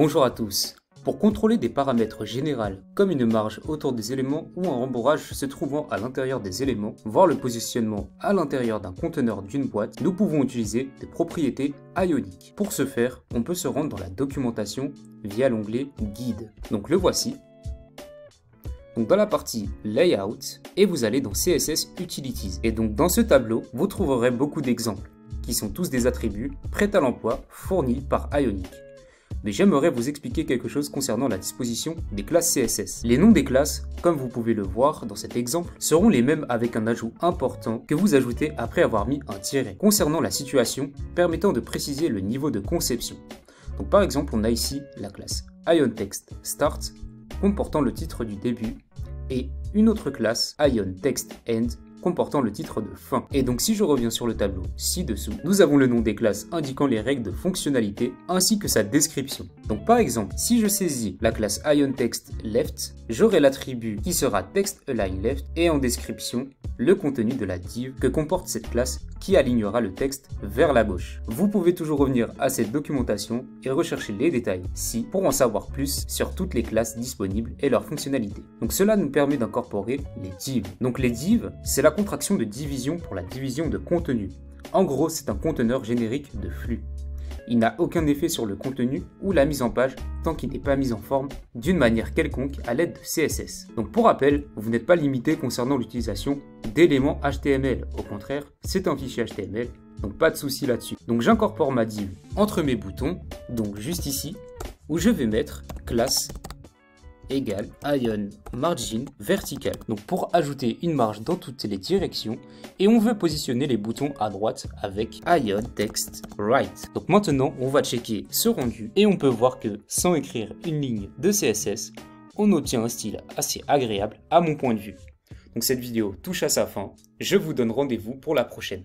Bonjour à tous. Pour contrôler des paramètres généraux comme une marge autour des éléments ou un rembourrage se trouvant à l'intérieur des éléments, voire le positionnement à l'intérieur d'un conteneur d'une boîte, nous pouvons utiliser des propriétés ioniques. Pour ce faire, on peut se rendre dans la documentation via l'onglet Guide. Donc le voici. Donc dans la partie Layout, et vous allez dans CSS Utilities. Et donc dans ce tableau, vous trouverez beaucoup d'exemples, qui sont tous des attributs prêts à l'emploi fournis par Ionic. Mais j'aimerais vous expliquer quelque chose concernant la disposition des classes CSS. Les noms des classes, comme vous pouvez le voir dans cet exemple, seront les mêmes avec un ajout important que vous ajoutez après avoir mis un tiret concernant la situation permettant de préciser le niveau de conception. Donc par exemple, on a ici la classe IonText Start comportant le titre du début et une autre classe IonText End comportant le titre de fin. Et donc si je reviens sur le tableau ci-dessous, nous avons le nom des classes indiquant les règles de fonctionnalité ainsi que sa description. Donc par exemple, si je saisis la classe IonTextLeft, j'aurai l'attribut qui sera TextAlignLeft et en description, le contenu de la div que comporte cette classe qui alignera le texte vers la gauche. Vous pouvez toujours revenir à cette documentation et rechercher les détails ci pour en savoir plus sur toutes les classes disponibles et leurs fonctionnalités. Donc cela nous permet d'incorporer les divs. Donc les divs, c'est la contraction de division pour la division de contenu. En gros, c'est un conteneur générique de flux. Il n'a aucun effet sur le contenu ou la mise en page tant qu'il n'est pas mis en forme d'une manière quelconque à l'aide de CSS. Donc pour rappel, vous n'êtes pas limité concernant l'utilisation d'éléments HTML. Au contraire, c'est un fichier HTML, donc pas de souci là-dessus. Donc j'incorpore ma div entre mes boutons, donc juste ici, où je vais mettre classe égale ion margin vertical. Donc pour ajouter une marge dans toutes les directions et on veut positionner les boutons à droite avec ion text right. Donc maintenant on va checker ce rendu et on peut voir que sans écrire une ligne de CSS, on obtient un style assez agréable à mon point de vue. Donc cette vidéo touche à sa fin. Je vous donne rendez-vous pour la prochaine.